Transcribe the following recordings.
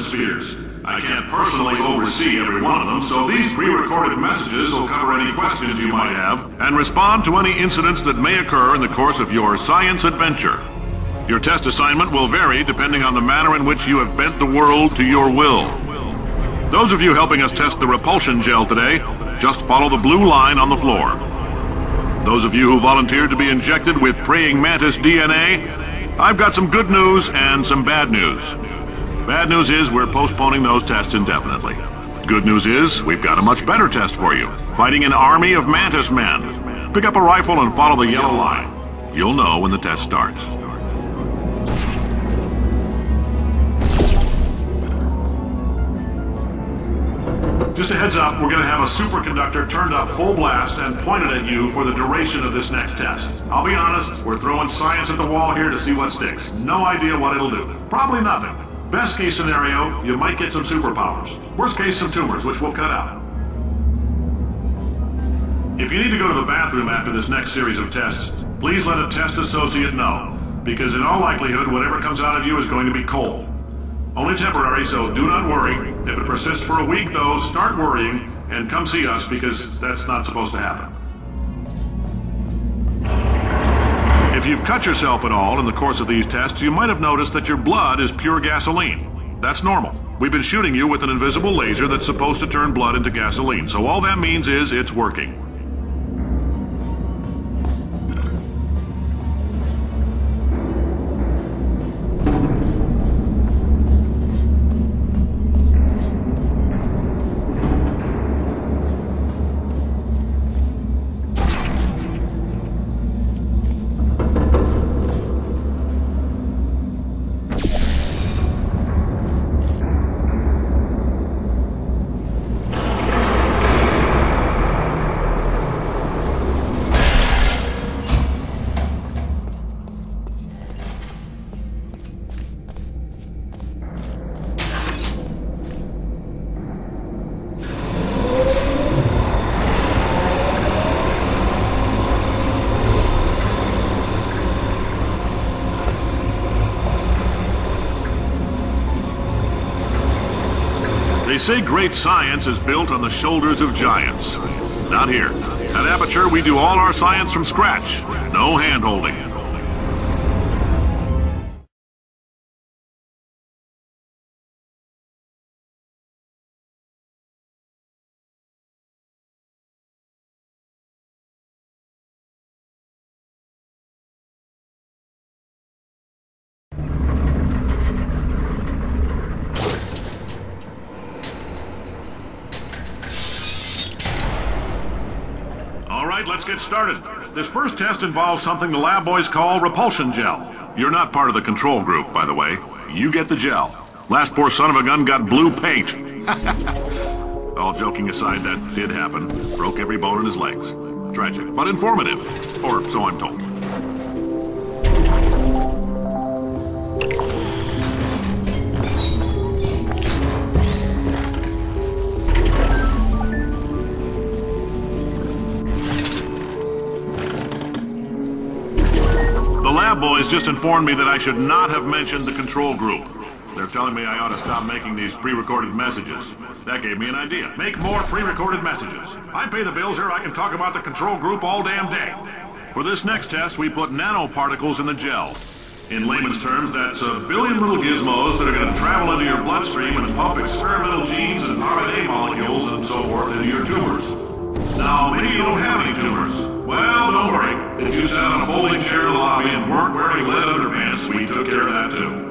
Spheres. I can't personally oversee every one of them, so these pre-recorded messages will cover any questions you might have and respond to any incidents that may occur in the course of your science adventure. Your test assignment will vary depending on the manner in which you have bent the world to your will. Those of you helping us test the repulsion gel today, just follow the blue line on the floor. Those of you who volunteered to be injected with praying mantis DNA, I've got some good news and some bad news. Bad news is we're postponing those tests indefinitely. Good news is we've got a much better test for you. Fighting an army of mantis men. Pick up a rifle and follow the yellow line. You'll know when the test starts. Just a heads up, we're going to have a superconductor turned up full blast and pointed at you for the duration of this next test. I'll be honest, we're throwing science at the wall here to see what sticks. No idea what it'll do. Probably nothing. Best case scenario, you might get some superpowers. Worst case, some tumors, which we'll cut out. If you need to go to the bathroom after this next series of tests, please let a test associate know, because in all likelihood, whatever comes out of you is going to be cold. Only temporary, so do not worry. If it persists for a week, though, start worrying and come see us, because that's not supposed to happen. If you've cut yourself at all in the course of these tests, you might have noticed that your blood is pure gasoline. That's normal. We've been shooting you with an invisible laser that's supposed to turn blood into gasoline, so all that means is it's working. They say great science is built on the shoulders of giants. Not here. At Aperture, we do all our science from scratch. No hand-holding. Let's get started. This first test involves something the lab boys call repulsion gel. You're not part of the control group, by the way. You get the gel. Last poor son of a gun got blue paint. All joking aside, that did happen. Broke every bone in his legs. Tragic, but informative. Or so I'm told. has just informed me that I should not have mentioned the control group. They're telling me I ought to stop making these pre-recorded messages. That gave me an idea. Make more pre-recorded messages. I pay the bills here, I can talk about the control group all damn day. For this next test, we put nanoparticles in the gel. In layman's terms, that's a billion little gizmos that are going to travel into your bloodstream and pump experimental genes and RNA molecules and so forth into your tumors. Now, maybe you don't have any tumors. Well, don't worry. If you sat on a folding chair in the lobby and weren't wearing lead underpants, we took care of that too.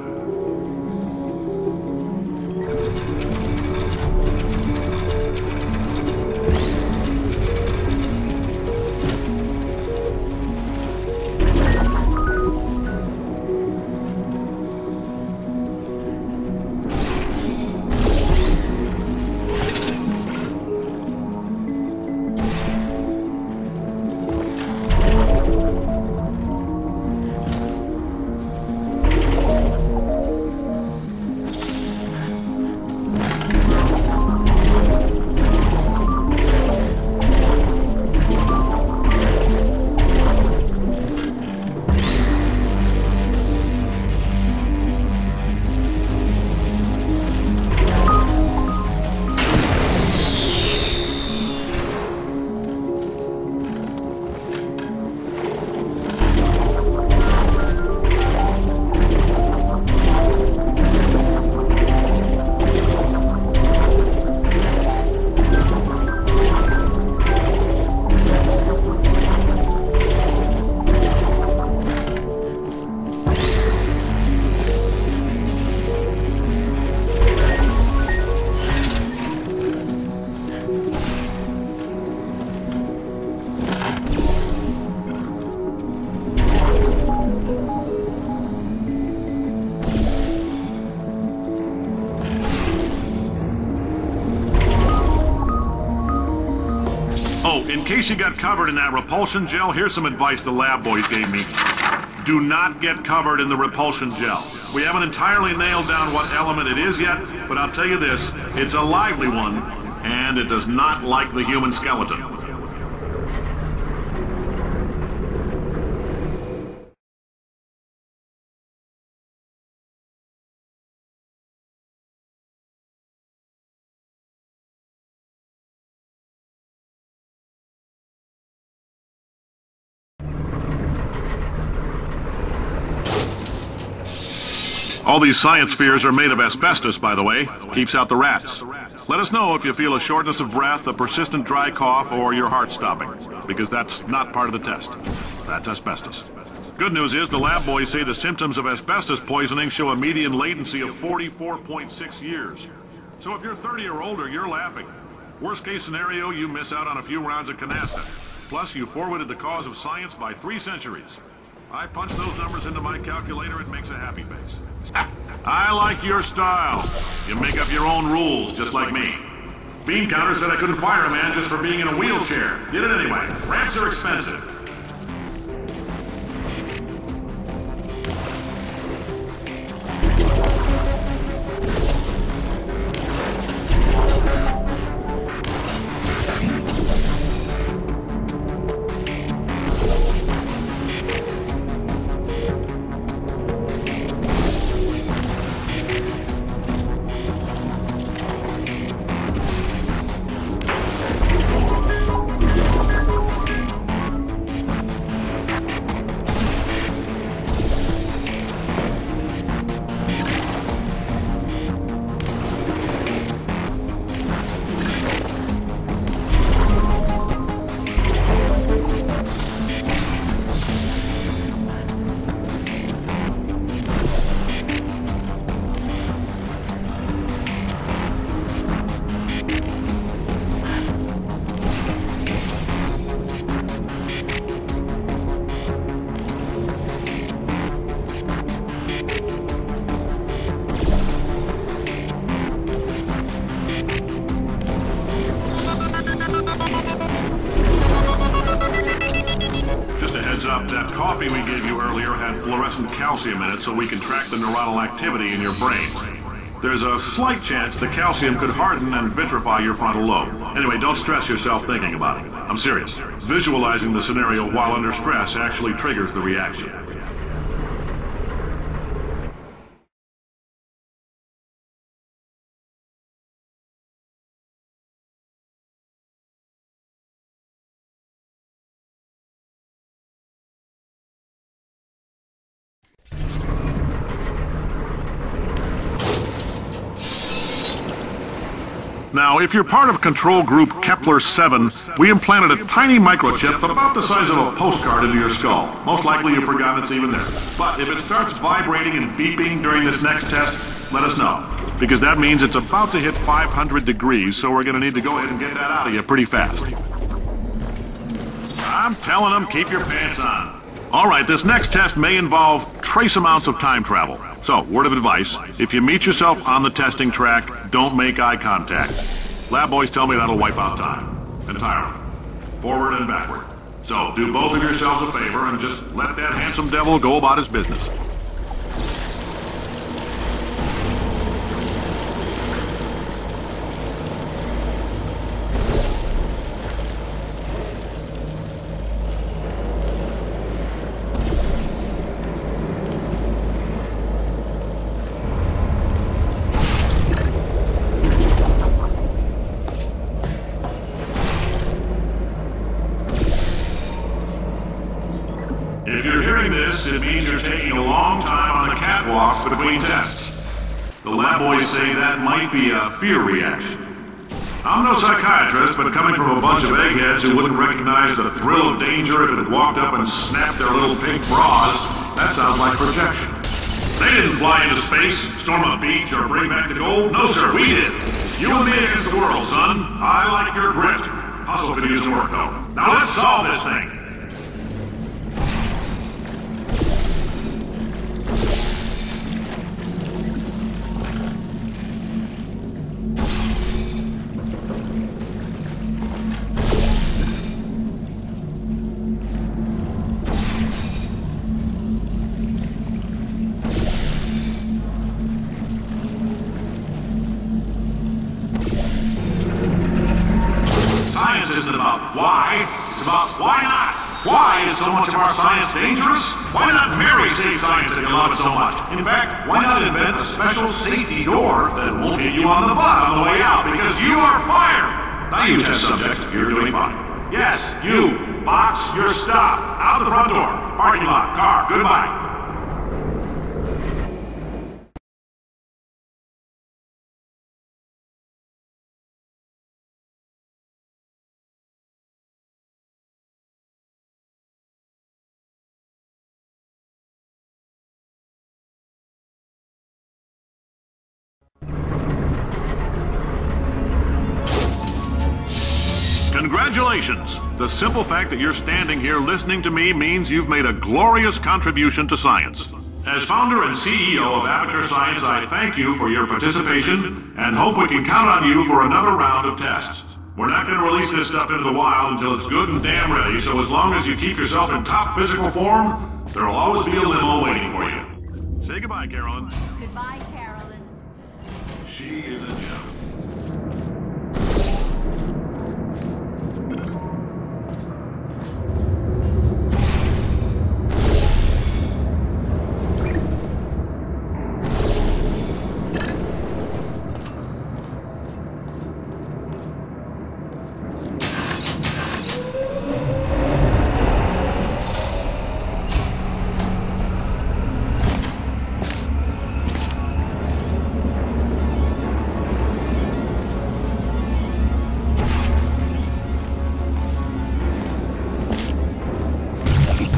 In case you got covered in that repulsion gel, here's some advice the lab boys gave me. Do not get covered in the repulsion gel. We haven't entirely nailed down what element it is yet, but I'll tell you this, it's a lively one, and it does not like the human skeleton. All these science spheres are made of asbestos, by the way. Keeps out the rats. Let us know if you feel a shortness of breath, a persistent dry cough, or your heart stopping, because that's not part of the test. That's asbestos. Good news is the lab boys say the symptoms of asbestos poisoning show a median latency of 44.6 years. So if you're 30 or older, you're laughing. Worst case scenario, you miss out on a few rounds of canasta. Plus, you forwarded the cause of science by 3 centuries. I punch those numbers into my calculator, it makes a happy face. I like your style. You make up your own rules, just like me. Bean Counter said I couldn't fire a man just for being in a wheelchair. Did it anyway. Ramps are expensive. That coffee we gave you earlier had fluorescent calcium in it so we can track the neuronal activity in your brain. There's a slight chance the calcium could harden and vitrify your frontal lobe. Anyway, don't stress yourself thinking about it. I'm serious. Visualizing the scenario while under stress actually triggers the reaction. Now, if you're part of Control Group Kepler-7, we implanted a tiny microchip about the size of a postcard into your skull. Most likely you've forgotten it's even there. But if it starts vibrating and beeping during this next test, let us know. Because that means it's about to hit 500 degrees, so we're going to need to go ahead and get that out of you pretty fast. I'm telling them, keep your pants on. All right, this next test may involve trace amounts of time travel. So, word of advice, if you meet yourself on the testing track, don't make eye contact. Lab boys tell me that'll wipe out time. Entirely. Forward and backward. So, do both of yourselves a favor and just let that handsome devil go about his business. If you're hearing this, it means you're taking a long time on the catwalks between tests. The lab boys say that might be a fear reaction. I'm no psychiatrist, but coming from a bunch of eggheads who wouldn't recognize the thrill of danger if it had walked up and snapped their little pink bras, that sounds like projection. They didn't fly into space, storm a beach, or bring back the gold. No, sir, we did. You and me against the world, son. I like your grit. Hustle could use some work, though. Now let's solve this thing. Isn't about why, it's about why not. Why is so much of our science dangerous? Why not marry safe science if you love it so much? In fact, why not invent a special safety door that won't hit you on the butt on the way out because you are fired? Now you test subject, you're doing fine. Yes, you, box your stuff, out the front door, parking lot, car, goodbye. Congratulations! The simple fact that you're standing here listening to me means you've made a glorious contribution to science. As founder and CEO of Aperture Science, I thank you for your participation and hope we can count on you for another round of tests. We're not going to release this stuff into the wild until it's good and damn ready, so as long as you keep yourself in top physical form, there'll always be a limo waiting for you. Say goodbye, Carolyn. Goodbye, Carolyn. She is a gem.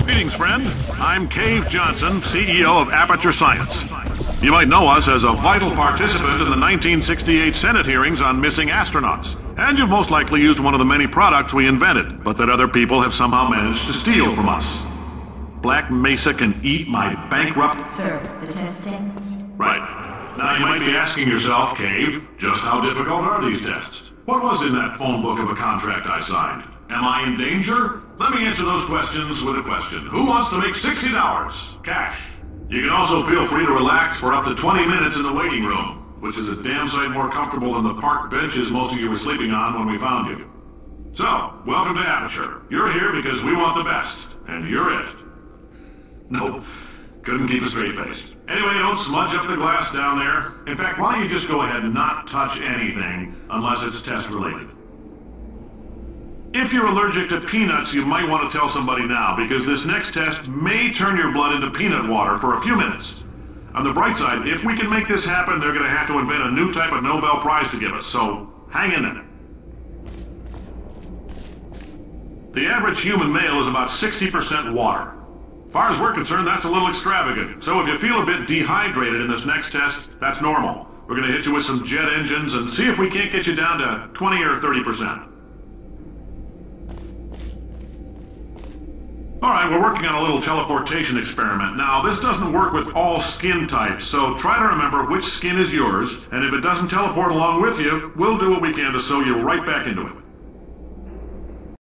Greetings, friend. I'm Cave Johnson, CEO of Aperture Science. You might know us as a vital participant in the 1968 Senate hearings on missing astronauts. And you've most likely used one of the many products we invented, but that other people have somehow managed to steal from us. Black Mesa can eat my bankrupt... Sir, the testing? Right. Now you might be asking yourself, Cave, just how difficult are these tests? What was in that phone book of a contract I signed? Am I in danger? Let me answer those questions with a question. Who wants to make $60? Cash. You can also feel free to relax for up to 20 minutes in the waiting room, which is a damn sight more comfortable than the park benches most of you were sleeping on when we found you. So, welcome to Aperture. You're here because we want the best, and you're it. Nope. Couldn't keep a straight face. Anyway, don't smudge up the glass down there. In fact, why don't you just go ahead and not touch anything unless it's test-related. If you're allergic to peanuts, you might want to tell somebody now, because this next test may turn your blood into peanut water for a few minutes. On the bright side, if we can make this happen, they're going to have to invent a new type of Nobel Prize to give us, so Hang in there. The average human male is about 60% water. As far as we're concerned, that's a little extravagant. So if you feel a bit dehydrated in this next test, that's normal. We're going to hit you with some jet engines and see if we can't get you down to 20 or 30%. All right, we're working on a little teleportation experiment. Now, this doesn't work with all skin types, so try to remember which skin is yours, and if it doesn't teleport along with you, we'll do what we can to sew you right back into it.